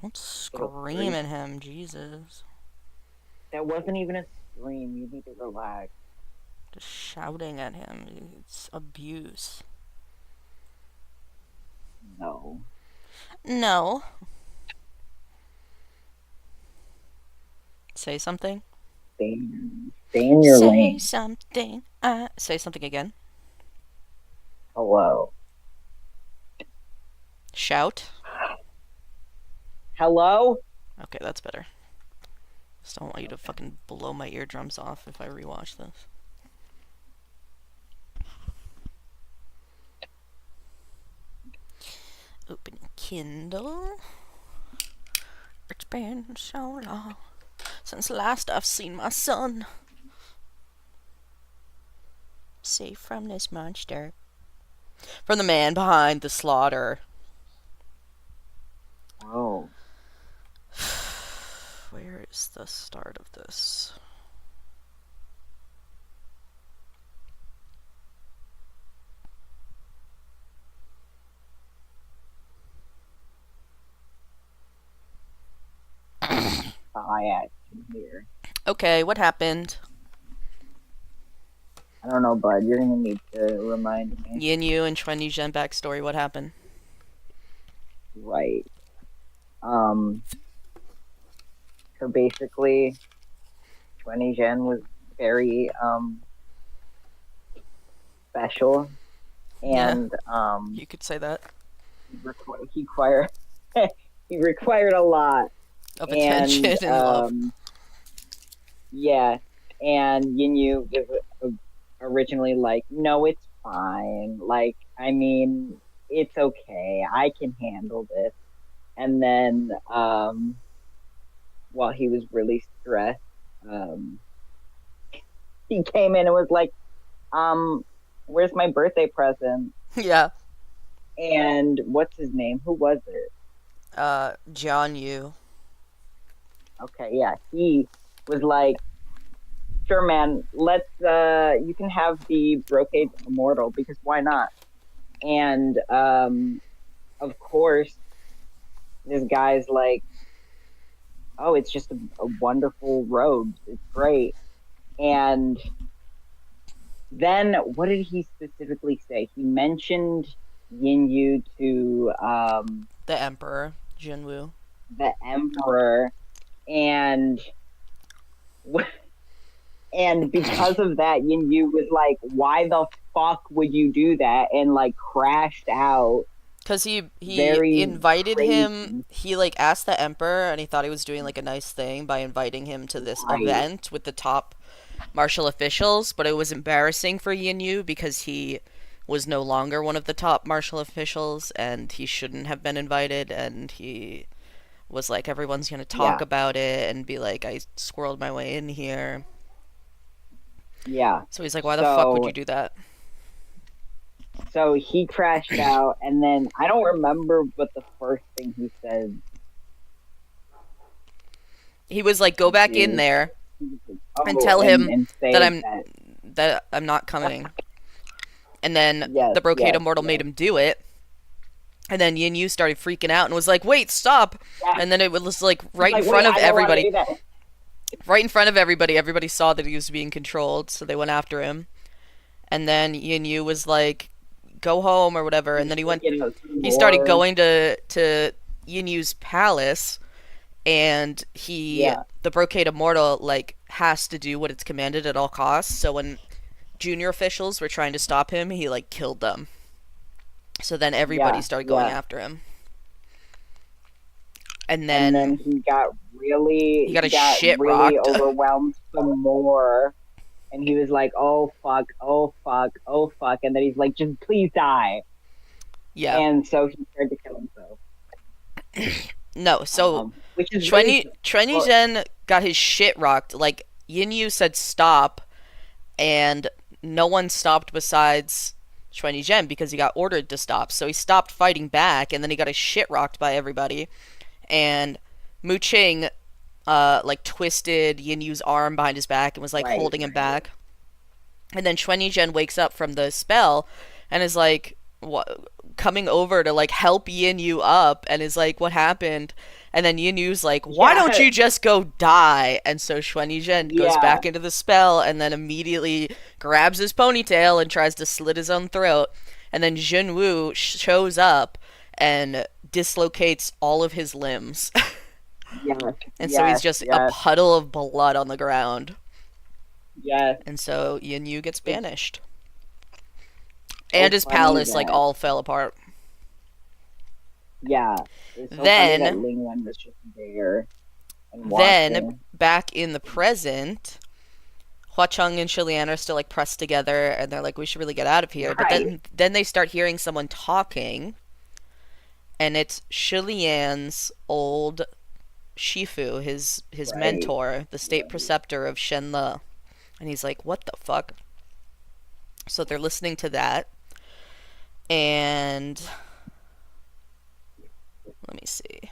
Don't scream at him, Jesus. That wasn't even a scream. You need to relax. Just shouting at him. It's abuse. No. No. Say something. Stay in your Say lane. something. Say something again. Hello. Shout. Hello? Okay, that's better. Just don't want you to fucking blow my eardrums off if I rewatch this. Open Kindle. It's been so long since last I've seen my son. Safe from this monster. From the man behind the slaughter. Oh. Where is the start of this? I action here. Okay, what happened? I don't know, bud. You're gonna need to remind me. Yin Yu and Chuan Yizhen backstory, what happened? Right. So basically, Chuan Zhen was very special, and You could say that. he required he required a lot Of attention and love. Yeah, and Yinyu was originally like, no, it's fine. Like, I mean, it's okay. I can handle this. And then, while he was really stressed, um, he came in and was like, where's my birthday present? Yeah. And what's his name? Who was it? John Yu. Okay, yeah, he was like, sure, man, you can have the Brocade Immortal because why not? And, of course, this guy's like, oh, it's just a wonderful robe. It's great. And then what did he specifically say? He mentioned Yin Yu to The Emperor, Jinwu. the Emperor, and and because of that, Yin Yu was like, why the fuck would you do that? And like crashed out. Because he Very invited crazy. him, he like asked the Emperor and he thought he was doing like a nice thing by inviting him to this Right. event with the top martial officials, but it was embarrassing for Yin Yu because he was no longer one of the top martial officials and he shouldn't have been invited, and he was like, everyone's gonna talk Yeah. about it and be like, I squirreled my way in here. Yeah. So he's like, why the fuck would you do that? So he crashed out, and then I don't remember what the first thing he said. He was like, go back in there Oh, and tell him and say that I'm not coming. And then Yes, the Brocade yes, Immortal yes. made him do it. And then Yin Yu started freaking out and was like, wait, stop. Yeah. And then it was like right Like, in front wait, of I don't wanna everybody. do that. Right in front of everybody. Everybody saw that he was being controlled, so they went after him. And then Yin Yu was like, go home or whatever. And then he started going to Yin Yu's palace. And the Brocade Immortal, like, has to do what it's commanded at all costs. So when junior officials were trying to stop him, he, like, killed them. So then everybody started going after him. And then he got really his shit really rocked. overwhelmed some more. And he was like, oh fuck, oh fuck, oh fuck. And then he's like, just please die. Yeah. And so he tried to kill himself. No, so which is Chuan Yizhen got his shit rocked. Like, Yin Yu said stop, and no one stopped besides Chuan Yizhen because he got ordered to stop. So he stopped fighting back, and then he got his shit rocked by everybody. And Mu Qing, like, twisted Yin Yu's arm behind his back and was, like, holding him back. And then Chuan Yizhen wakes up from the spell and is like, what? coming over to like help Yin Yu up and is like, "What happened?" And then Yin Yu's like, "Why don't Yeah, you just go die?" And so Xuan Yizhen goes yeah, back into the spell and then immediately grabs his ponytail and tries to slit his own throat. And then Jun Wu shows up and dislocates all of his limbs. yes, And so he's yes, just a yes, puddle of blood on the ground. yes. And so Yin Yu gets It's banished. And so his funny palace like that, all fell apart. yeah, it's so funny that Then Ling Wen was just there and then watching. back in the present, Hua Chung and Shilian are still like pressed together and they're like, we should really get out of here. But Right, then they start hearing someone talking and it's Shilian's old Shifu, his right. mentor, the state preceptor of Shenle. And he's like, what the fuck? So they're listening to that. And let me see.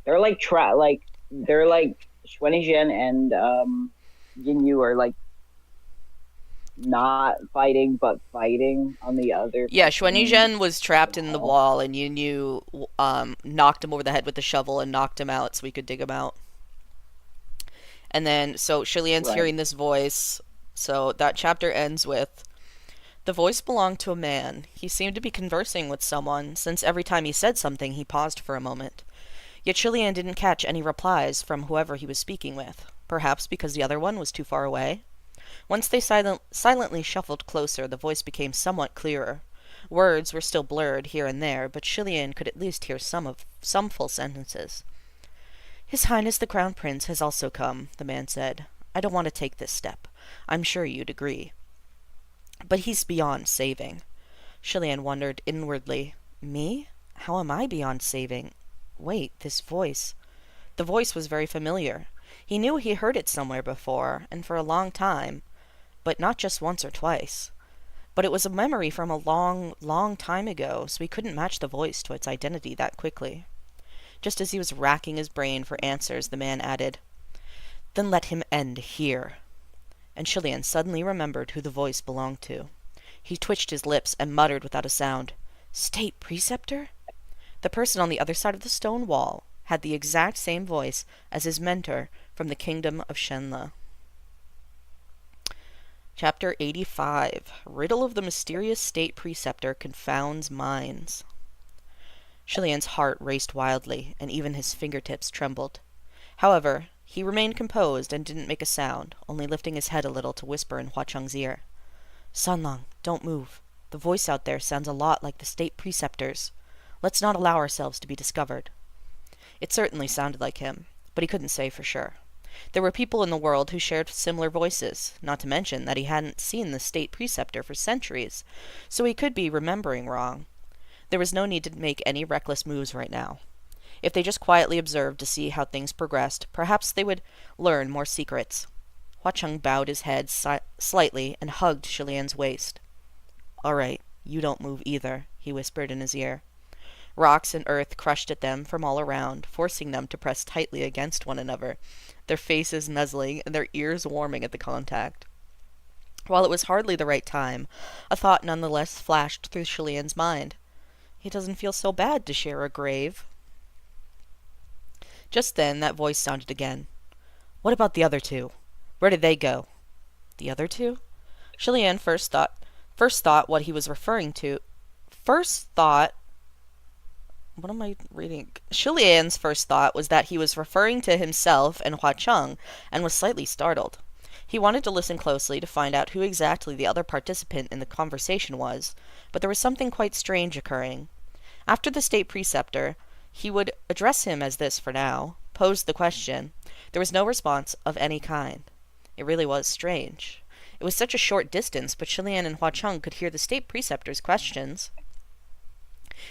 They're like they're like Xuanzhen and Yin Yu are like not fighting but fighting on the other Yeah, person's Xuan was trapped in the wall. wall, and Yu Yu knocked him over the head with the shovel and knocked him out so we could dig him out. And then, so Shilian's Right. hearing this voice. So that chapter ends with the voice belonged to a man. He seemed to be conversing with someone, since every time he said something, he paused for a moment. Yet Shilian didn't catch any replies from whoever he was speaking with, perhaps because the other one was too far away. Once they silently shuffled closer, the voice became somewhat clearer. Words were still blurred here and there, but Shilian could at least hear some full sentences. His Highness the Crown Prince has also come, the man said. I don't want to take this step. I'm sure you'd agree. But he's beyond saving. Shilian wondered inwardly. Me? How am I beyond saving? Wait, this voice. The voice was very familiar. He knew he heard it somewhere before, and for a long time, but not just once or twice. But it was a memory from a long, long time ago, so he couldn't match the voice to its identity that quickly. Just as he was racking his brain for answers, the man added, Then let him end here. And Shilian suddenly remembered who the voice belonged to. He twitched his lips and muttered without a sound, State Preceptor? The person on the other side of the stone wall had the exact same voice as his mentor from the kingdom of Shenle. Chapter 85 Riddle of the Mysterious State Preceptor Confounds Minds. Shilian's heart raced wildly, and even his fingertips trembled. However, he remained composed and didn't make a sound, only lifting his head a little to whisper in Hua Cheng's ear. Sanlang, don't move. The voice out there sounds a lot like the state preceptor's. Let's not allow ourselves to be discovered. It certainly sounded like him, but he couldn't say for sure. There were people in the world who shared similar voices, not to mention that he hadn't seen the state preceptor for centuries, so he could be remembering wrong. There was no need to make any reckless moves right now. If they just quietly observed to see how things progressed, perhaps they would learn more secrets. Hua Cheng bowed his head slightly and hugged Shilian's waist. All right, you don't move either, he whispered in his ear. Rocks and earth crushed at them from all around, forcing them to press tightly against one another, their faces nuzzling and their ears warming at the contact. While it was hardly the right time, a thought nonetheless flashed through Shilian's mind. He doesn't feel so bad to share a grave. Just then that voice sounded again. What about the other two? Where did they go? The other two? Shilian first thought what he was referring to. First thought what am I reading? Shilian's first thought was that he was referring to himself and Hua Cheng, and was slightly startled. He wanted to listen closely to find out who exactly the other participant in the conversation was, but there was something quite strange occurring. After the state preceptor, he would address him as this for now, posed the question. There was no response of any kind. It really was strange. It was such a short distance, but Shilian and Hua Cheng could hear the state preceptor's questions.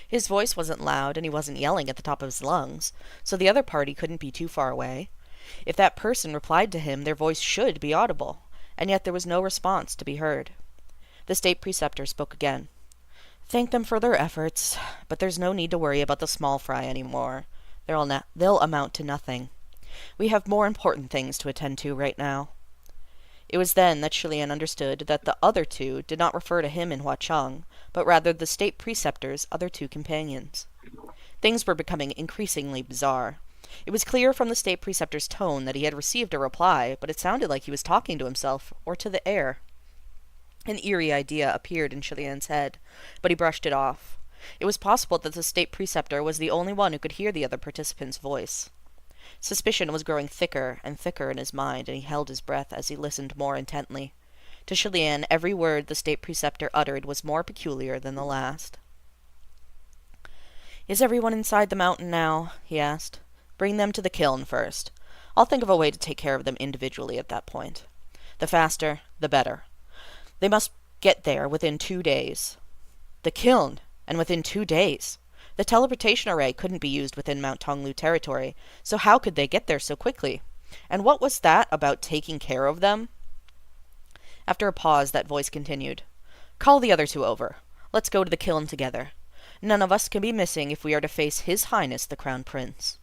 His voice wasn't loud, and he wasn't yelling at the top of his lungs, so the other party couldn't be too far away. If that person replied to him, their voice should be audible, and yet there was no response to be heard. The state preceptor spoke again. Thank them for their efforts, but there's no need to worry about the small fry anymore. They'll amount to nothing. We have more important things to attend to right now. It was then that Shilian understood that the other two did not refer to him and Hua Cheng, but rather the state preceptor's other two companions. Things were becoming increasingly bizarre. It was clear from the state preceptor's tone that he had received a reply, but it sounded like he was talking to himself or to the air. An eerie idea appeared in Shilian's head, but he brushed it off. It was possible that the state preceptor was the only one who could hear the other participant's voice. Suspicion was growing thicker and thicker in his mind, and he held his breath as he listened more intently. To Shilian, every word the state preceptor uttered was more peculiar than the last. "Is everyone inside the mountain now?" he asked. "Bring them to the kiln first. I'll think of a way to take care of them individually at that point. The faster, the better. They must get there within 2 days." The kiln! And within 2 days! The teleportation array couldn't be used within Mount Tonglu territory, so how could they get there so quickly? And what was that about taking care of them? After a pause, that voice continued. "Call the other two over. Let's go to the kiln together. None of us can be missing if we are to face His Highness the Crown Prince.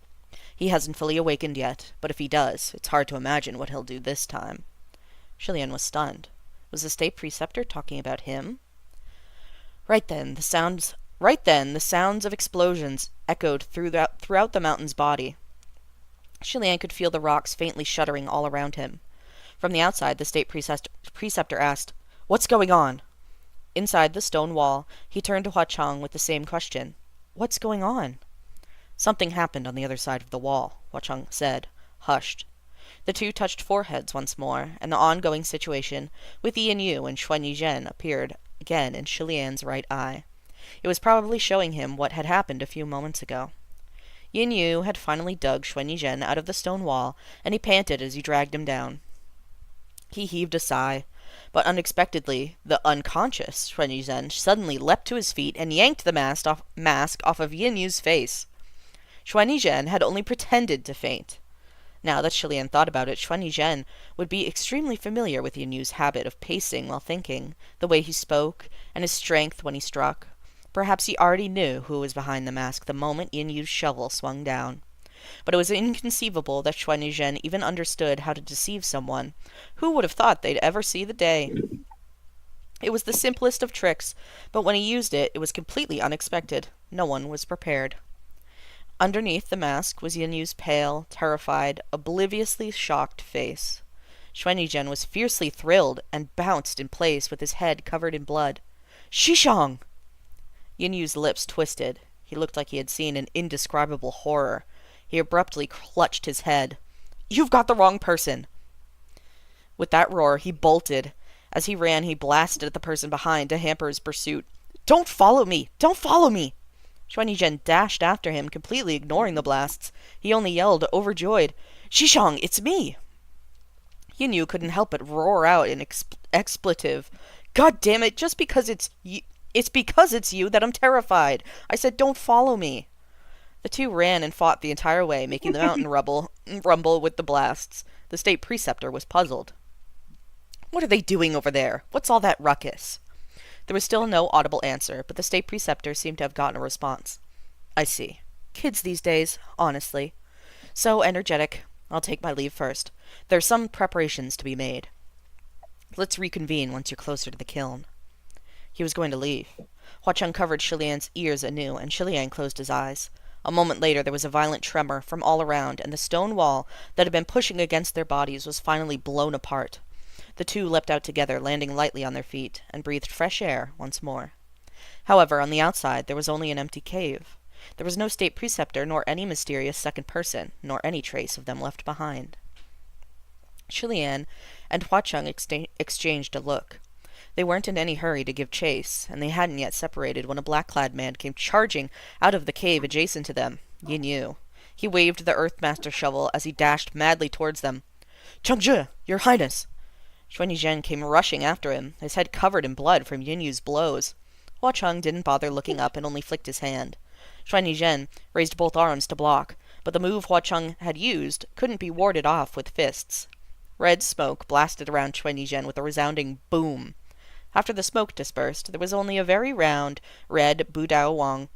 He hasn't fully awakened yet, but if he does, it's hard to imagine what he'll do this time." Shilian was stunned. Was the state preceptor talking about him? Right then, the sounds of explosions echoed throughout the mountain's body. Shilian could feel the rocks faintly shuddering all around him. From the outside, the state preceptor asked, "What's going on?" Inside the stone wall, he turned to Hua Cheng with the same question. "What's going on?" "Something happened on the other side of the wall," Hua Cheng said, hushed. The two touched foreheads once more, and the ongoing situation with Yin Yu and Xuan Yizhen appeared again in Shilian's right eye. It was probably showing him what had happened a few moments ago. Yin Yu had finally dug Xuan Yizhen out of the stone wall, and he panted as he dragged him down. He heaved a sigh, but unexpectedly, the unconscious Xuan Yizhen suddenly leapt to his feet and yanked the mask off of Yin Yu's face. Xuan Yizhen had only pretended to faint. Now that Shilian thought about it, Xuan Yizhen would be extremely familiar with Yin Yu's habit of pacing while thinking, the way he spoke, and his strength when he struck. Perhaps he already knew who was behind the mask the moment Yin Yu's shovel swung down. But it was inconceivable that Xuan Yizhen even understood how to deceive someone. Who would have thought they'd ever see the day? It was the simplest of tricks, but when he used it, it was completely unexpected. No one was prepared. Underneath the mask was Yin Yu's pale, terrified, obliviously shocked face. Xuan Yizhen was fiercely thrilled and bounced in place with his head covered in blood. "Shishong!" Yin Yu's lips twisted. He looked like he had seen an indescribable horror. He abruptly clutched his head. "You've got the wrong person!" With that roar, he bolted. As he ran, he blasted at the person behind to hamper his pursuit. "Don't follow me! Don't follow me!" Xuan Yizhen dashed after him, completely ignoring the blasts. He only yelled, overjoyed, "Shishong, it's me!" Yin Yu couldn't help but roar out an expletive. "God damn it, just because it's you that I'm terrified. I said don't follow me." The two ran and fought the entire way, making the mountain rumble with the blasts. The state preceptor was puzzled. "What are they doing over there? What's all that ruckus?" There was still no audible answer, but the state preceptor seemed to have gotten a response. "I see. Kids these days, honestly. So energetic. I'll take my leave first. There's some preparations to be made. Let's reconvene once you're closer to the kiln." He was going to leave. Hua Cheng covered Shilian's ears anew, and Shilian closed his eyes. A moment later there was a violent tremor from all around, and the stone wall that had been pushing against their bodies was finally blown apart. The two leapt out together, landing lightly on their feet, and breathed fresh air once more. However, on the outside there was only an empty cave. There was no state preceptor, nor any mysterious second person, nor any trace of them left behind. Shilian and Hua Cheng exchanged a look. They weren't in any hurry to give chase, and they hadn't yet separated when a black-clad man came charging out of the cave adjacent to them, Yin Yu. He waved the Earthmaster shovel as he dashed madly towards them. "Chengzhi, your highness!" Xuan Yizhen came rushing after him, his head covered in blood from Yin Yu's blows. Hua Cheng didn't bother looking up and only flicked his hand. Xuan Yizhen raised both arms to block, but the move Hua Cheng had used couldn't be warded off with fists. Red smoke blasted around Xuan Yizhen with a resounding boom. After the smoke dispersed, there was only a very round, red Budao Wang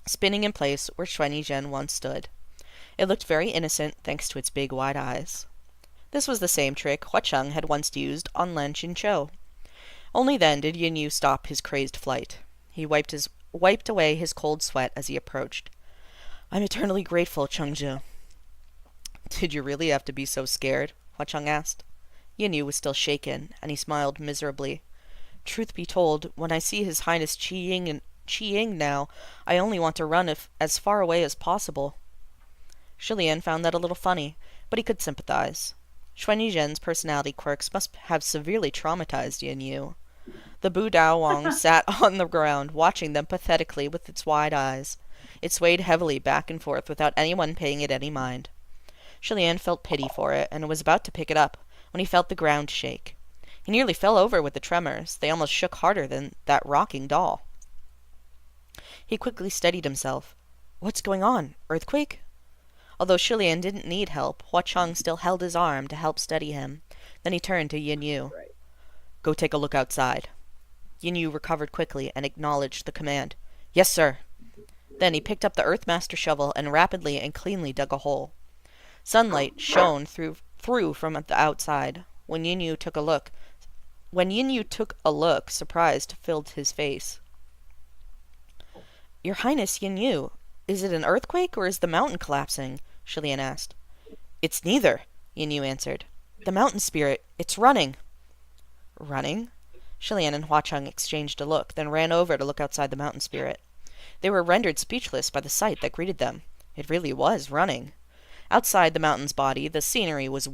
spinning in place where Xuan Yizhen once stood. It looked very innocent thanks to its big wide eyes. This was the same trick Huacheng had once used on Lan Chinchou. Only then did Yin Yu stop his crazed flight. He wiped away his cold sweat as he approached. I'm eternally grateful, Chengzhu. Did you really have to be so scared? Huacheng asked. Yin Yu was still shaken, and he smiled miserably. Truth be told, when I see His Highness Qi Ying now, I only want to run as far away as possible. Shilian found that a little funny, but he could sympathize. Xuan Yizhen's personality quirks must have severely traumatized Yin Yu. The Bu Dao Wang sat on the ground, watching them pathetically with its wide eyes. It swayed heavily back and forth without anyone paying it any mind. Shilian felt pity for it, and was about to pick it up, when he felt the ground shake. He nearly fell over with the tremors. They almost shook harder than that rocking doll. He quickly steadied himself. What's going on? Earthquake? Although Shilian didn't need help, Huacheng still held his arm to help steady him. Then he turned to Yin Yu. Go take a look outside. Yin Yu recovered quickly and acknowledged the command. Yes, sir. Then he picked up the Earthmaster shovel and rapidly and cleanly dug a hole. Sunlight shone through from the outside. When Yin Yu took a look, surprise filled his face. Your Highness Yin Yu, is it an earthquake or is the mountain collapsing? Shilian asked. It's neither, Yin Yu answered. The mountain spirit, it's running. Running? Shilian and Huacheng exchanged a look, then ran over to look outside the mountain spirit. They were rendered speechless by the sight that greeted them. It really was running. Outside the mountain's body, the scenery was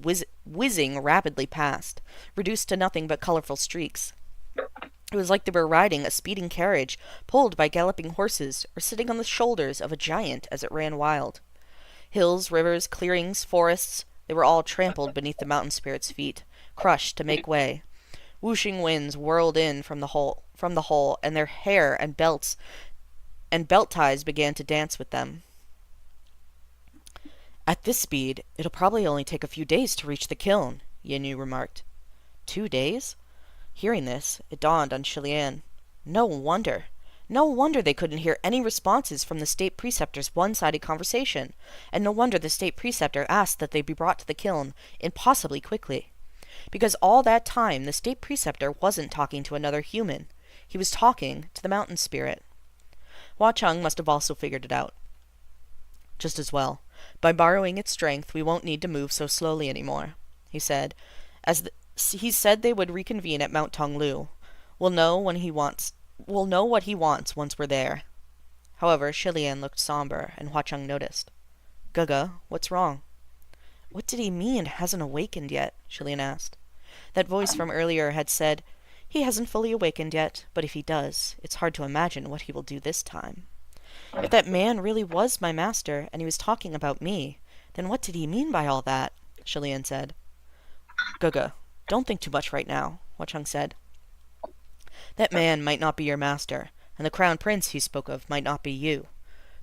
whizzing rapidly past, reduced to nothing but colorful streaks. It was like they were riding a speeding carriage, pulled by galloping horses, or sitting on the shoulders of a giant as it ran wild. Hills, rivers, clearings, forests, they were all trampled beneath the mountain spirit's feet, crushed to make way. Whooshing winds whirled in from the hole, and their hair and belt ties began to dance with them. At this speed, it'll probably only take a few days to reach the kiln, Yin Yu remarked. 2 days? Hearing this, it dawned on Shilian. No wonder. No wonder they couldn't hear any responses from the state preceptor's one-sided conversation, and no wonder the state preceptor asked that they be brought to the kiln impossibly quickly. Because all that time the state preceptor wasn't talking to another human. He was talking to the mountain spirit. Huacheng must have also figured it out. Just as well. By borrowing its strength, we won't need to move so slowly anymore, he said. He said they would reconvene at Mount Tonglu. We'll know what he wants once we're there. However, Shilian looked somber, and Huacheng noticed. Guga, what's wrong? What did he mean, hasn't awakened yet? Shilian asked. That voice from earlier had said, he hasn't fully awakened yet, but if he does, it's hard to imagine what he will do this time. If that man really was my master, and he was talking about me, then what did he mean by all that? Shilian said. Guga, don't think too much right now, Huacheng said. That man might not be your master, and the crown prince he spoke of might not be you.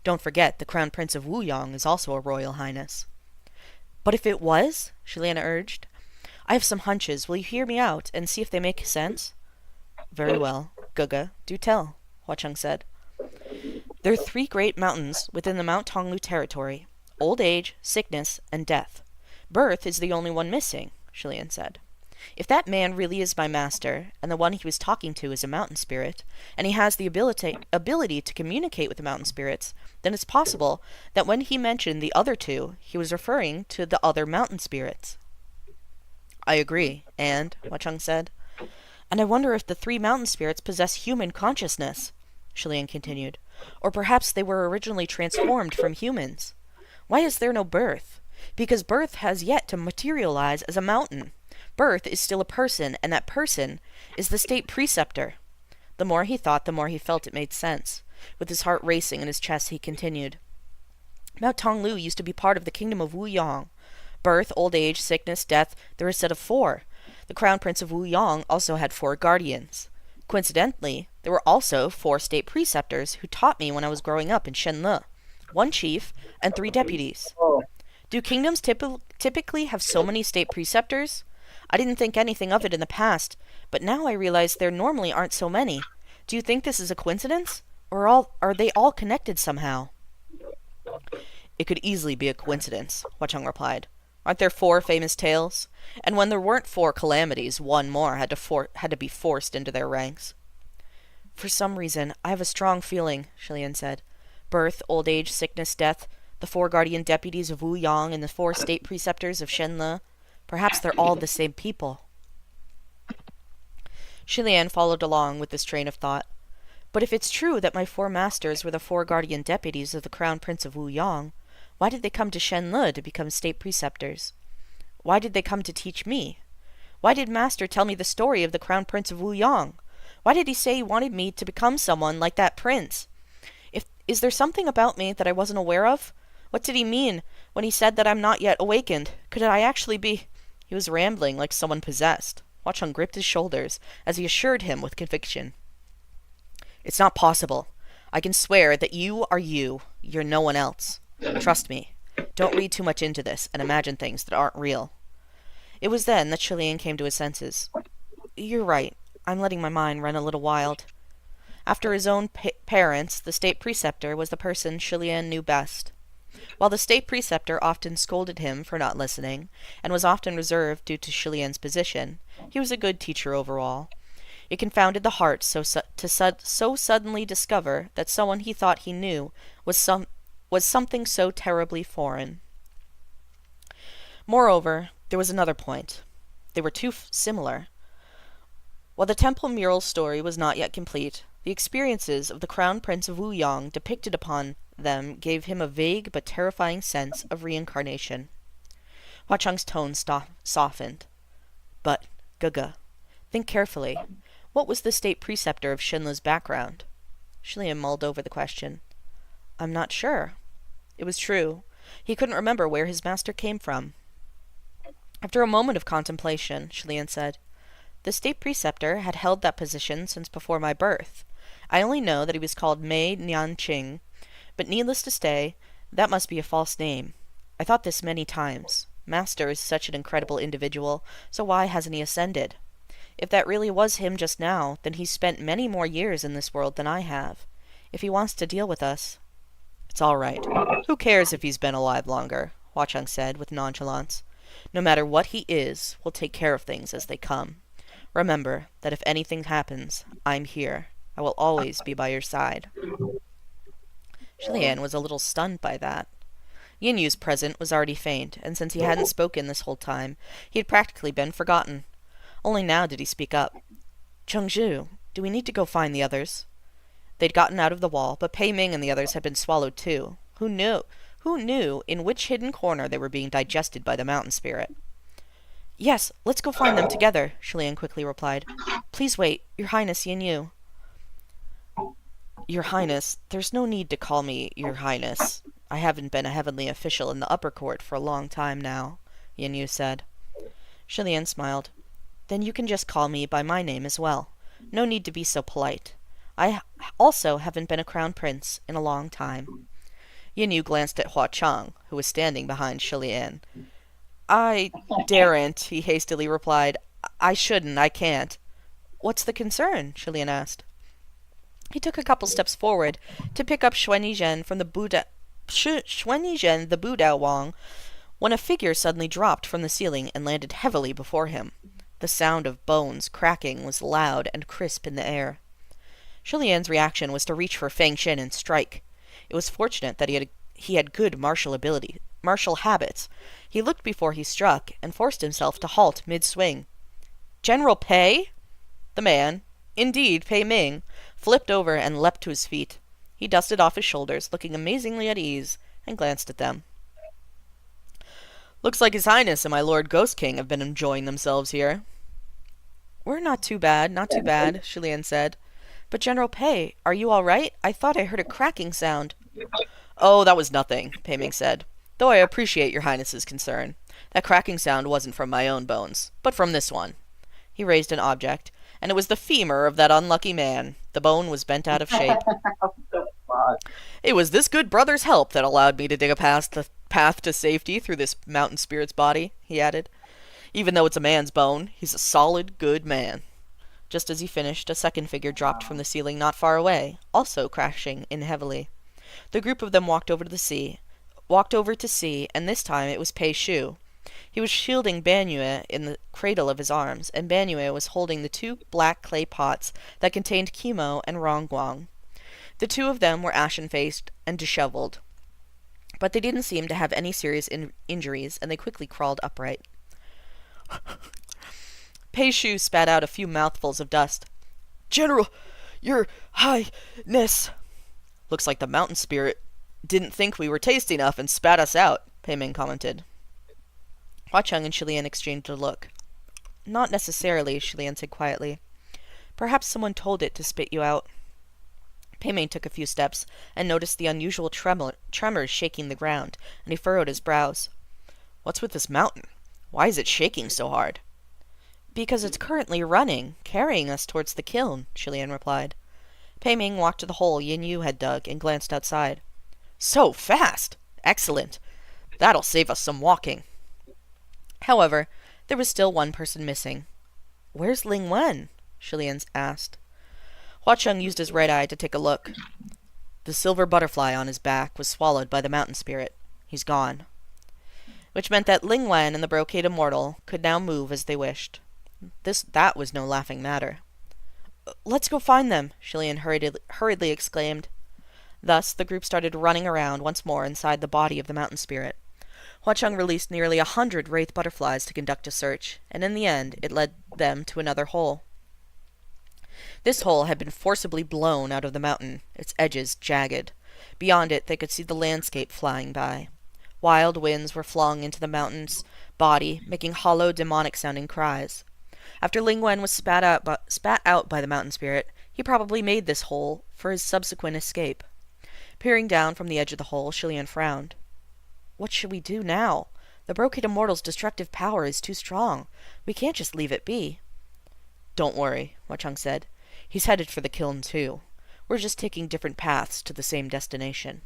Don't forget, the crown prince of Wuyong is also a royal highness. But if it was, Shilian urged, I have some hunches. Will you hear me out and see if they make sense? Very well. Guga, do tell, Huacheng said. There are 3 great mountains within the Mount Tonglu territory. Old age, sickness, and death. Birth is the only one missing, Shilian said. If that man really is my master, and the one he was talking to is a mountain spirit, and he has the ability to communicate with the mountain spirits, then it's possible that when he mentioned the other 2, he was referring to the other mountain spirits. I agree, Huacheng said. And I wonder if the 3 mountain spirits possess human consciousness, Shilian continued. Or perhaps they were originally transformed from humans. Why is there no birth? Because birth has yet to materialize as a mountain. Birth is still a person, and that person is the state preceptor. The more he thought, the more he felt it made sense. With his heart racing in his chest, he continued. Mount Tonglu used to be part of the kingdom of Wuyong. Birth, old age, sickness, death, there are a set of 4. The crown prince of Wuyong also had 4 guardians. Coincidentally, there were also 4 state preceptors who taught me when I was growing up in Shenle. 1 chief and 3 deputies. Do kingdoms typically have so many state preceptors? I didn't think anything of it in the past, but now I realize there normally aren't so many. Do you think this is a coincidence? Or are they all connected somehow? It could easily be a coincidence, Huacheng replied. Aren't there 4 famous tales? And when there weren't 4 calamities, one more had to be forced into their ranks. For some reason, I have a strong feeling, Shilian said. Birth, old age, sickness, death, the 4 guardian deputies of Wu Yang and the 4 state preceptors of Shenle. Perhaps they're all the same people. Shilian followed along with this train of thought. But if it's true that my 4 masters were the 4 guardian deputies of the Crown Prince of Wu Yang, why did they come to Shenle to become state preceptors? Why did they come to teach me? Why did Master tell me the story of the Crown Prince of Wu Yang? Why did he say he wanted me to become someone like that prince? Is there something about me that I wasn't aware of? What did he mean when he said that I'm not yet awakened? Could I actually be... He was rambling like someone possessed. Huacheng gripped his shoulders as he assured him with conviction. It's not possible. I can swear that you are you. You're no one else. Trust me. Don't read too much into this and imagine things that aren't real. It was then that Shilian came to his senses. You're right. I'm letting my mind run a little wild. After his own parents, the state preceptor was the person Shilian knew best. While the state preceptor often scolded him for not listening, and was often reserved due to Shilian's position, he was a good teacher overall. It confounded the heart so suddenly discover that someone he thought he knew was something so terribly foreign. Moreover, there was another point. They were too similar. While the temple mural story was not yet complete, the experiences of the Crown Prince of Wu Yang depicted upon them gave him a vague but terrifying sense of reincarnation. Huacheng's tone softened. But, Gaga, think carefully. What was the state preceptor of Shenle's background? Shilian mulled over the question. I'm not sure. It was true. He couldn't remember where his master came from. After a moment of contemplation, Shilian said, The state preceptor had held that position since before my birth. I only know that he was called Mei Nianqing, but needless to say, that must be a false name. I thought this many times. Master is such an incredible individual, so why hasn't he ascended? If that really was him just now, then he's spent many more years in this world than I have. If he wants to deal with us... It's all right. Who cares if he's been alive longer? Huacheng said with nonchalance. No matter what he is, we'll take care of things as they come. Remember that if anything happens, I'm here. I will always be by your side. Shilian was a little stunned by that. Yin Yu's present was already faint, and since he hadn't spoken this whole time, he had practically been forgotten. Only now did he speak up. Chengzhu, do we need to go find the others? They'd gotten out of the wall, but Pei Ming and the others had been swallowed too. Who knew? Who knew in which hidden corner they were being digested by the mountain spirit? Yes, let's go find them together, Shilian quickly replied. Please wait, Your Highness Yin Yu. Your Highness, there's no need to call me Your Highness. I haven't been a heavenly official in the upper court for a long time now, Yin Yu said. Shilian smiled. Then you can just call me by my name as well. No need to be so polite. I also haven't been a crown prince in a long time. Yin Yu glanced at Huacheng, who was standing behind Shilian. I daren't, he hastily replied. I shouldn't, I can't. What's the concern? Shilian asked. He took a couple steps forward to pick up Xuanizhen from the Buddha... Xuanizhen the Buddha Wang, when a figure suddenly dropped from the ceiling and landed heavily before him. The sound of bones cracking was loud and crisp in the air. Shilian's reaction was to reach for Feng Xin and strike. It was fortunate that he had good martial habits. He looked before he struck, and forced himself to halt mid-swing. General Pei? The man, indeed Pei Ming, flipped over and leapt to his feet. He dusted off his shoulders, looking amazingly at ease, and glanced at them. Looks like His Highness and my Lord Ghost King have been enjoying themselves here. We're not too bad, Shilian said. But General Pei, are you all right? I thought I heard a cracking sound. Oh, that was nothing, Pei Ming said, though I appreciate your Highness's concern. That cracking sound wasn't from my own bones, but from this one. He raised an object, and it was the femur of that unlucky man. The bone was bent out of shape. It was this good brother's help that allowed me to dig a path to safety through this mountain spirit's body, he added. Even though it's a man's bone, he's a solid, good man. Just as he finished, a second figure dropped from the ceiling not far away, also crashing in heavily. The group of them walked over to see, and this time it was Pei Shu. He was shielding Banyue in the cradle of his arms, and Banyue was holding the two black clay pots that contained Kimo and Rongguang. The two of them were ashen-faced and disheveled, but they didn't seem to have any serious injuries, and they quickly crawled upright. Pei Shu spat out a few mouthfuls of dust. "General, your highness." "Looks like the mountain spirit didn't think we were tasty enough and spat us out," Pei Ming commented. Hua Cheng and Shilian exchanged a look. "Not necessarily," Shilian said quietly. "Perhaps someone told it to spit you out." Pei Ming took a few steps and noticed the unusual tremors shaking the ground, and he furrowed his brows. "What's with this mountain? Why is it shaking so hard?" "Because it's currently running, carrying us towards the kiln," Shilian replied. Pei Ming walked to the hole Yin Yu had dug and glanced outside. "So fast! Excellent! That'll save us some walking." However, there was still one person missing. "Where's Ling Wen?" Shilian asked. Hua Cheng used his right eye to take a look. The silver butterfly on his back was swallowed by the mountain spirit. He's gone. Which meant that Ling Wen and the Brocade Immortal could now move as they wished. That was no laughing matter. "Let's go find them," Shilian hurriedly exclaimed. Thus, the group started running around once more inside the body of the mountain spirit. Hua Cheng released nearly 100 wraith butterflies to conduct a search, and in the end, it led them to another hole. This hole had been forcibly blown out of the mountain, its edges jagged. Beyond it, they could see the landscape flying by. Wild winds were flung into the mountain's body, making hollow, demonic-sounding cries. After Ling Wen was spat out by the mountain spirit, he probably made this hole for his subsequent escape. Peering down from the edge of the hole, Shilian frowned. "What should we do now? The Brocade Immortal's destructive power is too strong. We can't just leave it be." "Don't worry," Hua Cheng said. "He's headed for the kiln too. We're just taking different paths to the same destination."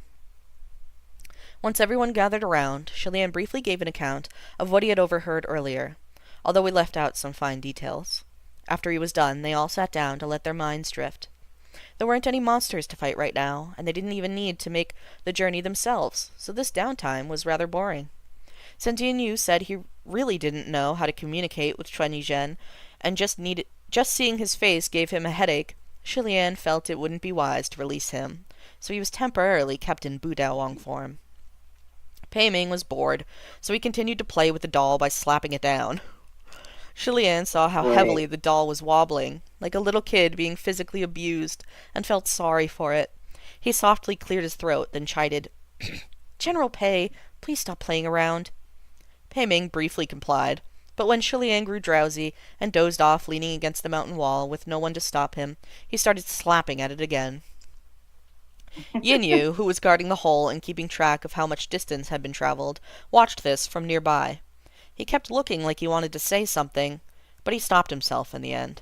Once everyone gathered around, Shilian briefly gave an account of what he had overheard earlier, although he left out some fine details. After he was done, they all sat down to let their minds drift. There weren't any monsters to fight right now, and they didn't even need to make the journey themselves, so this downtime was rather boring. Sentient Yu said he really didn't know how to communicate with Chuan Yizhen, and just seeing his face gave him a headache. Shilian felt it wouldn't be wise to release him, so he was temporarily kept in Budao Wong form. Pei Ming was bored, so he continued to play with the doll by slapping it down. Shilian saw how heavily the doll was wobbling, like a little kid being physically abused, and felt sorry for it. He softly cleared his throat, then chided, "General Pei, please stop playing around." Pei Ming briefly complied, but when Shilian grew drowsy and dozed off leaning against the mountain wall with no one to stop him, he started slapping at it again. Yin Yu, who was guarding the hole and keeping track of how much distance had been traveled, watched this from nearby. He kept looking like he wanted to say something, but he stopped himself in the end.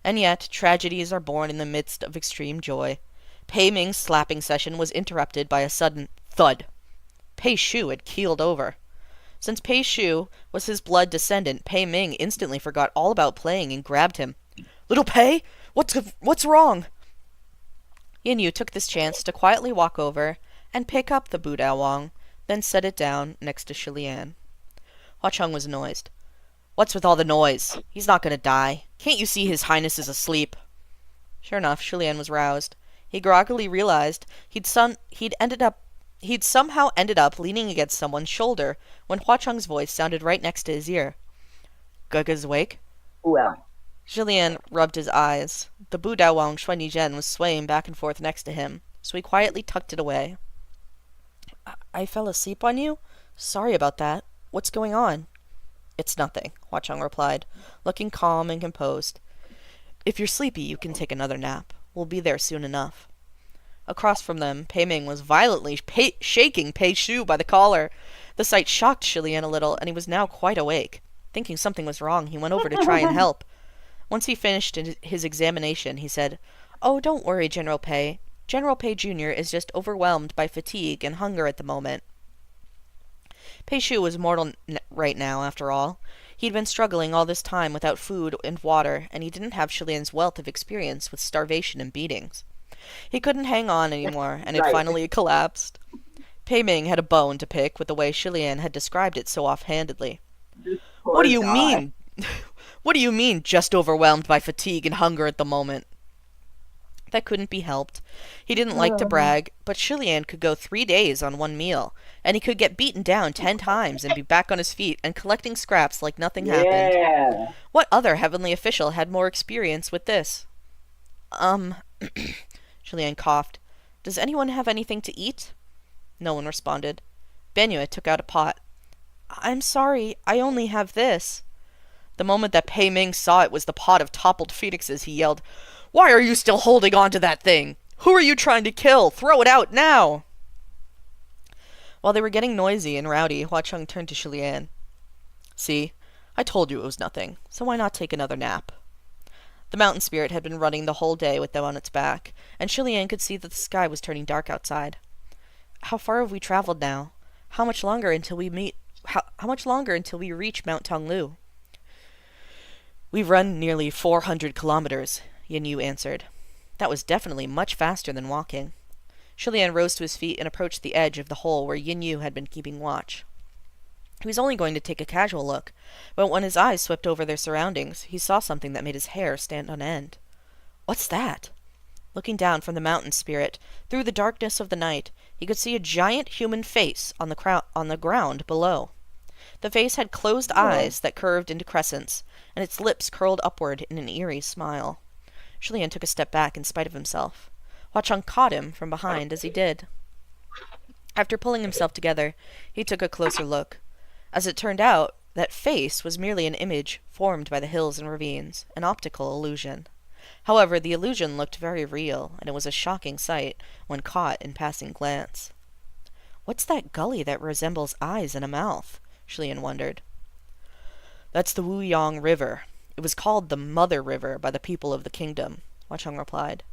And yet, tragedies are born in the midst of extreme joy. Pei Ming's slapping session was interrupted by a sudden thud. Pei Shu had keeled over. Since Pei Shu was his blood descendant, Pei Ming instantly forgot all about playing and grabbed him. "Little Pei, what's wrong?" Yin Yu took this chance to quietly walk over and pick up the Budao Wong, then set it down next to Shilian. Hua Cheng was noised. "What's with all the noise? He's not going to die. Can't you see His Highness is asleep?" Sure enough, Shilian was roused. He groggily realized he'd somehow ended up leaning against someone's shoulder when Hua Cheng's voice sounded right next to his ear. "Gaga's awake?" Well, Shilian rubbed his eyes. The Budao Wang Xuan Yizhen was swaying back and forth next to him, so he quietly tucked it away. I fell asleep on you? Sorry about that. What's going on?" "It's nothing," Hua Cheng replied, looking calm and composed. "If you're sleepy, you can take another nap. We'll be there soon enough." Across from them, Pei Ming was violently shaking Pei Shu by the collar. The sight shocked Shilian a little, and he was now quite awake. Thinking something was wrong, he went over to try and help. Once he finished his examination, he said, "Oh, don't worry, General Pei. General Pei Jr. is just overwhelmed by fatigue and hunger at the moment." Pei Shu was mortal right now, after all. He'd been struggling all this time without food and water, and he didn't have Shilian's wealth of experience with starvation and beatings. He couldn't hang on anymore, and had finally collapsed. Pei Ming had a bone to pick with the way Shilian had described it so offhandedly. This What do poor you guy. mean? What do you mean, just overwhelmed by fatigue and hunger at the moment? That couldn't be helped. He didn't like to brag, but Chilian could go 3 days on one meal, and he could get beaten down 10 times and be back on his feet and collecting scraps like nothing happened. Yeah. What other heavenly official had more experience with this? Um, Chilian coughed. Does anyone have anything to eat? No one responded. Benua took out a pot. I'm sorry, I only have this. The moment that Pei Ming saw it was the pot of toppled phoenixes, he yelled, Why are you still holding on to that thing? Who are you trying to kill? Throw it out now! While they were getting noisy and rowdy, Hua Chung turned to Shilian. See, I told you it was nothing, so why not take another nap? The mountain spirit had been running the whole day with them on its back, and Shilian could see that the sky was turning dark outside. How far have we traveled now? How much longer until we meet? How much longer until we reach Mount Tonglu? We've run nearly 400 kilometers, Yin Yu answered. That was definitely much faster than walking. Shilian rose to his feet and approached the edge of the hole where Yin Yu had been keeping watch. He was only going to take a casual look, but when his eyes swept over their surroundings, he saw something that made his hair stand on end. What's that? Looking down from the mountain spirit, through the darkness of the night, he could see a giant human face on the ground below. The face had closed Oh. eyes that curved into crescents, and its lips curled upward in an eerie smile. Shilian took a step back in spite of himself. Hua Cheng caught him from behind as he did. After pulling himself together, he took a closer look. As it turned out, that face was merely an image formed by the hills and ravines, an optical illusion. However, the illusion looked very real, and it was a shocking sight when caught in passing glance. What's that gully that resembles eyes and a mouth? Shilian wondered. That's the Wuyang River. It was called the Mother River by the people of the kingdom, Wachung replied.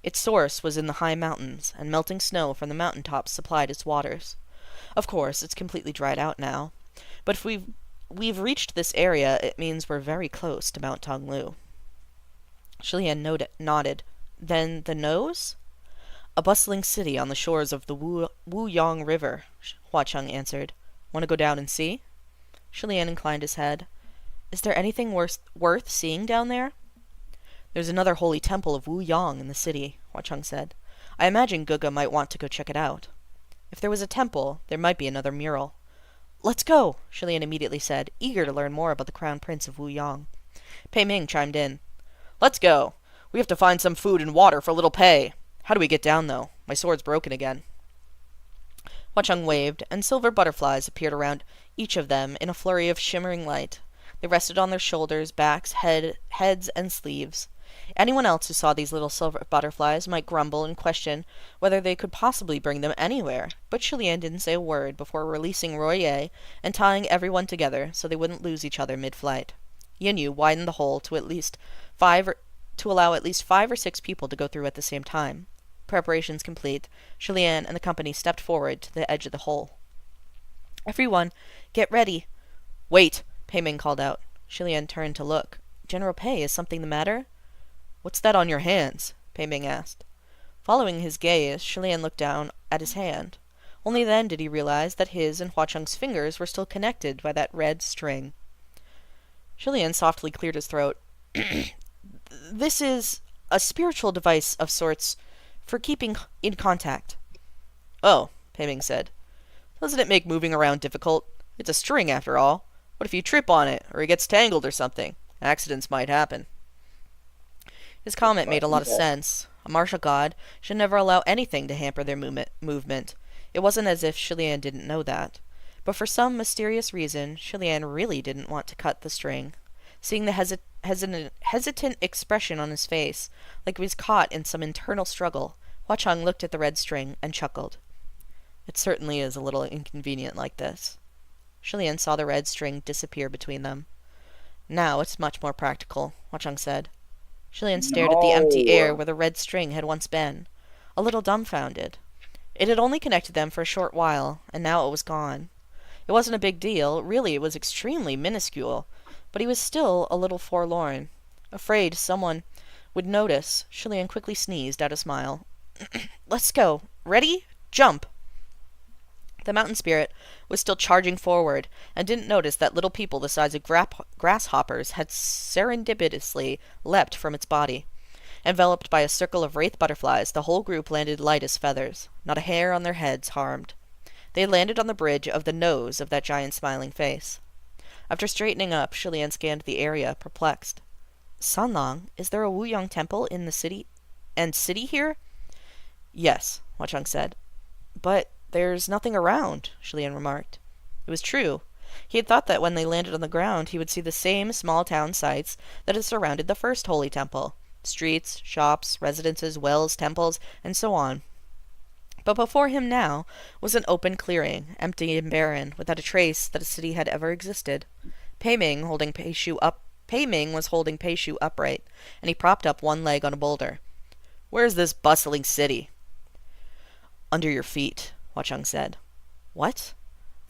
Its source was in the high mountains, and melting snow from the mountain tops supplied its waters. Of course, it's completely dried out now, but if we've reached this area, it means we're very close to Mount Tonglu. Shilian nodded. Then the nose? A bustling city on the shores of the Wuyang River, Hua Chung answered. Want to go down and see? Shilian inclined his head. Is there anything worth seeing down there? There's another holy temple of Wu Yang in the city, Hua Chung said. I imagine Guga might want to go check it out. If there was a temple, there might be another mural. Let's go, Shilian immediately said, eager to learn more about the crown prince of Wu Yang. Pei Ming chimed in. Let's go. We have to find some food and water for little Pei. How do we get down, though? My sword's broken again. Hua Chung waved, and silver butterflies appeared around each of them in a flurry of shimmering light. They rested on their shoulders, backs, heads, and sleeves. Anyone else who saw these little silver butterflies might grumble and question whether they could possibly bring them anywhere, but Shilian didn't say a word before releasing Royer and tying everyone together so they wouldn't lose each other mid-flight. Yin Yu widened the hole to allow at least 5 or 6 people to go through at the same time. Preparations complete, Shilian and the company stepped forward to the edge of the hole. Everyone, get ready. Wait, Pei Ming called out. Shilian turned to look. General Pei, is something the matter? What's that on your hands? Pei Ming asked. Following his gaze, Shilian looked down at his hand. Only then did he realize that his and Hua Chung's fingers were still connected by that red string. Shilian softly cleared his throat. This is a spiritual device of sorts for keeping in contact. Oh, Pei Ming said. Doesn't it make moving around difficult? It's a string, after all. What if you trip on it, or it gets tangled or something? Accidents might happen. His comment made a lot of sense. A martial god should never allow anything to hamper their movement. It wasn't as if Shilian didn't know that. But for some mysterious reason, Shilian really didn't want to cut the string. Seeing the hesitant expression on his face, like he was caught in some internal struggle, Hua Chung looked at the red string and chuckled. It certainly is a little inconvenient like this. Shilian saw the red string disappear between them. Now it's much more practical, Hua Chung said. Shilian stared at the empty air No. where the red string had once been, a little dumbfounded. It had only connected them for a short while, and now it was gone. It wasn't a big deal, really it was extremely minuscule, but he was still a little forlorn. Afraid someone would notice, Shilian quickly sneezed out a smile. Let's go. Ready? Jump! The mountain spirit was still charging forward, and didn't notice that little people the size of grasshoppers had serendipitously leapt from its body. Enveloped by a circle of wraith butterflies, the whole group landed light as feathers, not a hair on their heads harmed. They had landed on the bridge of the nose of that giant smiling face. After straightening up, Shilian scanned the area, perplexed. Sanlang, is there a Wuyong temple in the city here? Yes, Huacheng said. But there's nothing around, Shilian remarked. It was true. He had thought that when they landed on the ground, he would see the same small town sites that had surrounded the first holy temple. Streets, shops, residences, wells, temples, and so on. But before him now was an open clearing, empty and barren, without a trace that a city had ever existed. Pei Ming was holding Pei Shu upright, and he propped up one leg on a boulder. Where's this bustling city? Under your feet, Huacheng said. What?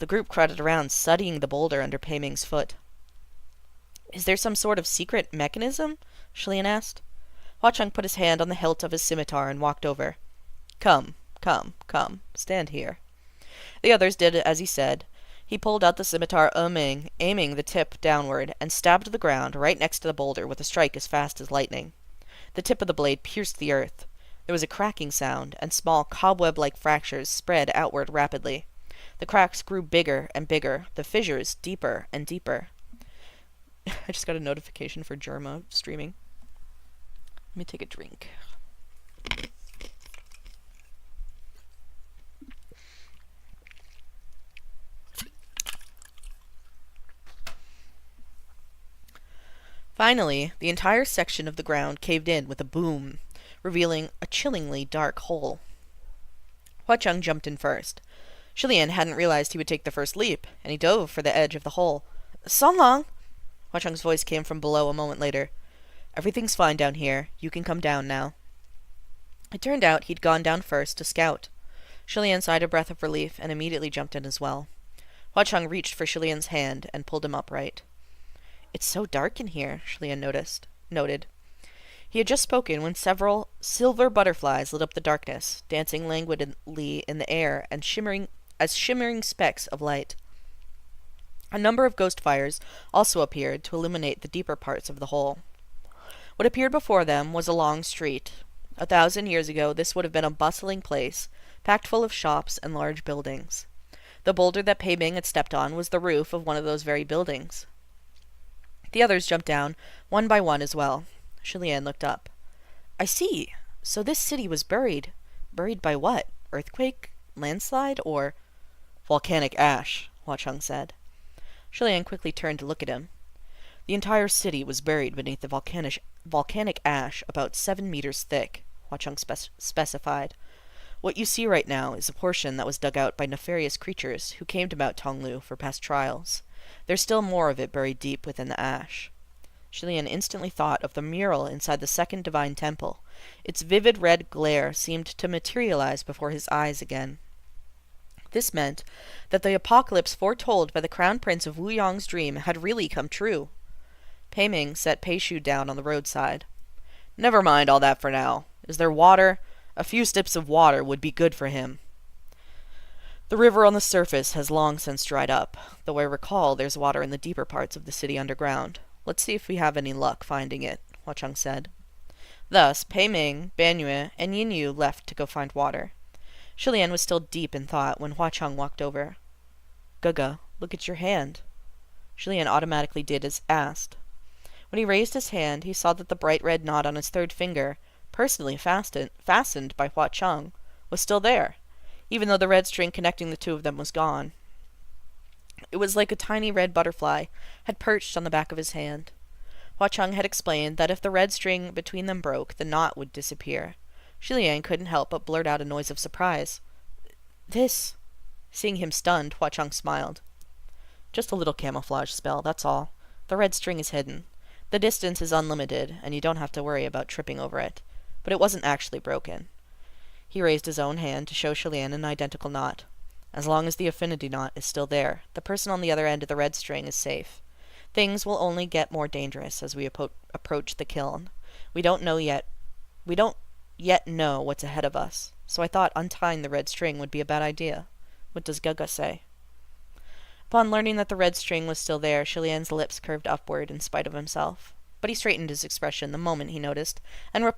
The group crowded around, studying the boulder under Pei Ming's foot. Is there some sort of secret mechanism? Shilian asked. Huacheng put his hand on the hilt of his scimitar and walked over. Come, stand here. The others did as he said. He pulled out the scimitar, aiming the tip downward, and stabbed the ground right next to the boulder with a strike as fast as lightning. The tip of the blade pierced the earth. There was a cracking sound, and small cobweb-like fractures spread outward rapidly. The cracks grew bigger and bigger, the fissures deeper and deeper. I just got a notification for Germa streaming. Let me take a drink. Finally, the entire section of the ground caved in with a boom, revealing a chillingly dark hole. Huacheng jumped in first. Shilian hadn't realized he would take the first leap, and he dove for the edge of the hole. Sanlang! Huacheng's voice came from below a moment later. Everything's fine down here. You can come down now. It turned out he'd gone down first to scout. Shilian sighed a breath of relief and immediately jumped in as well. Huacheng reached for Shilian's hand and pulled him upright. It's so dark in here, Shilian noted. He had just spoken when several silver butterflies lit up the darkness, dancing languidly in the air and shimmering specks of light. A number of ghost fires also appeared to illuminate the deeper parts of the hole. What appeared before them was a long street. 1,000 years ago, this would have been a bustling place, packed full of shops and large buildings. The boulder that Pei Ming had stepped on was the roof of one of those very buildings. The others jumped down, one by one as well. Shilian looked up. I see. So this city was buried. Buried by what? Earthquake? Landslide? Or volcanic ash, Huacheng said. Shilian quickly turned to look at him. The entire city was buried beneath the volcanic ash about 7 meters thick, Huacheng specified. What you see right now is a portion that was dug out by nefarious creatures who came to Mount Tonglu for past trials. There's still more of it buried deep within the ash. Shilian instantly thought of the mural inside the second divine temple. Its vivid red glare seemed to materialize before his eyes again. This meant that the apocalypse foretold by the crown prince of Wuyong's dream had really come true. Pei Ming set Pei Shu down on the roadside. Never mind all that for now. Is there water? A few sips of water would be good for him. The river on the surface has long since dried up, though I recall there's water in the deeper parts of the city underground. Let's see if we have any luck finding it, Huacheng said. Thus, Pei Ming, Banyue, and Yin Yu left to go find water. Shilian was still deep in thought when Huacheng walked over. Gaga, look at your hand. Shilian automatically did as asked. When he raised his hand, he saw that the bright red knot on his third finger, personally fastened by Huacheng, was still there, even though the red string connecting the two of them was gone. It was like a tiny red butterfly had perched on the back of his hand. Huacheng had explained that if the red string between them broke, the knot would disappear. Shilian couldn't help but blurt out a noise of surprise. This... Seeing him stunned, Huacheng smiled. Just a little camouflage spell, that's all. The red string is hidden. The distance is unlimited, and you don't have to worry about tripping over it. But it wasn't actually broken. He raised his own hand to show Shilian an identical knot. As long as the affinity knot is still there, the person on the other end of the red string is safe. Things will only get more dangerous as we approach the kiln. We don't yet know what's ahead of us, so I thought untying the red string would be a bad idea. What does Gaga say? Upon learning that the red string was still there, Shilian's lips curved upward in spite of himself. But he straightened his expression the moment he noticed, and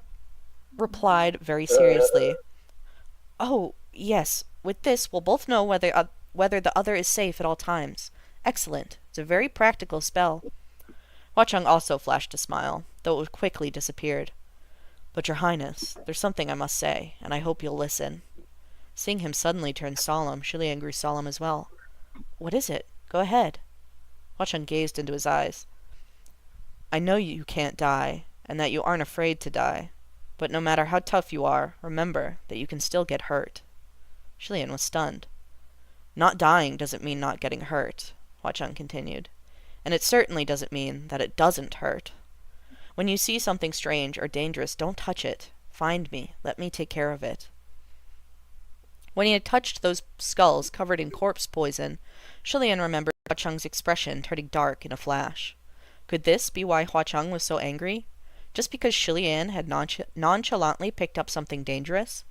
replied very seriously, "Oh, yes. With this, we'll both know whether the other is safe at all times. Excellent. It's a very practical spell." Watchung also flashed a smile, though it quickly disappeared. "But, Your Highness, there's something I must say, and I hope you'll listen." Seeing him suddenly turn solemn, Shilian grew solemn as well. "What is it? Go ahead." Watchung gazed into his eyes. "I know you can't die, and that you aren't afraid to die. But no matter how tough you are, remember that you can still get hurt." Shilian was stunned. "Not dying doesn't mean not getting hurt," Watchung continued. "And it certainly doesn't mean that it doesn't hurt. When you see something strange or dangerous, don't touch it. Find me. Let me take care of it." When he had touched those skulls covered in corpse poison, Shilian remembered Huacheng's expression turning dark in a flash. Could this be why Huacheng was so angry? Just because Shilian had nonchalantly picked up something dangerous?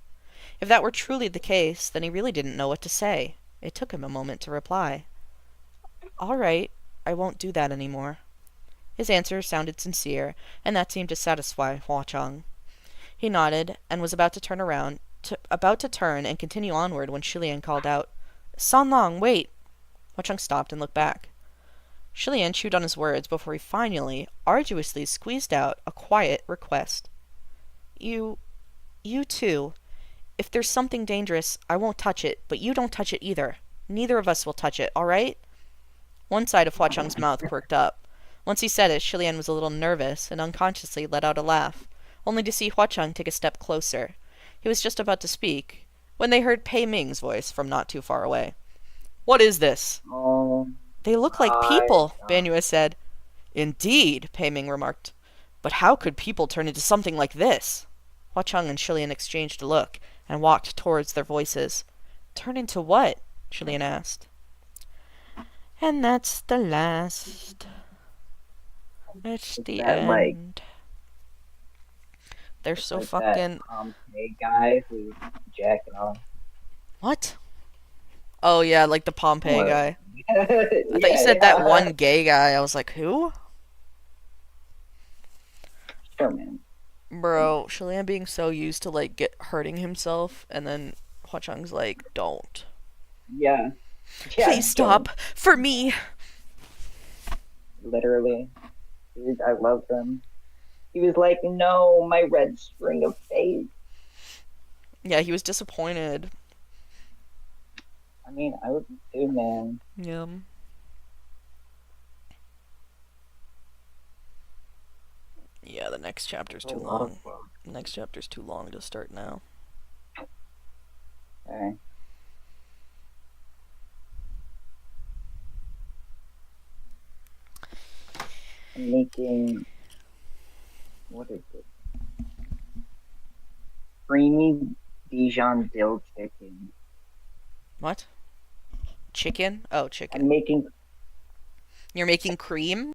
If that were truly the case, then he really didn't know what to say. It took him a moment to reply. "All right, I won't do that any more." His answer sounded sincere, and that seemed to satisfy Huacheng. He nodded, and was about to turn and continue onward when Shilian called out, "San Long, wait!" Huacheng stopped and looked back. Shilian chewed on his words before he finally, arduously squeezed out a quiet request. You too. If there's something dangerous, I won't touch it, but you don't touch it either. Neither of us will touch it, all right?" One side of Huacheng's mouth quirked up. Once he said it, Shilian was a little nervous and unconsciously let out a laugh, only to see Huacheng take a step closer. He was just about to speak when they heard Pei Ming's voice from not too far away. "What is this?" Oh "They look like my people," God. Banua said. "Indeed," Pei Ming remarked. "But how could people turn into something like this?" Huacheng and Shilian exchanged a look and walked towards their voices. "Turn into what?" Shilian asked. And that's the last. It's It's the that like end. They're it's so like that fucking. Pompeii guy who's jacking off. What? Oh, yeah, like the Pompeii What? guy. I thought you Yeah, said that yeah. one gay guy. I was like, who? Sure, man. Sure, man. Bro, Shilian being so used to, like, get hurting himself, and then Huacheng's like, don't. Yeah, yeah. Please stop. Don't For me. literally, dude. I love him. He was like, "No, my red string of fate." Yeah, he was disappointed. I mean, I would be too, man. Yeah. Yeah, the next chapter's A too lot of long. fun. The next chapter's too long to start now. Okay. I'm making what is it? Creamy Dijon dill chicken. What? Chicken? Oh, I'm chicken. making You're making cream?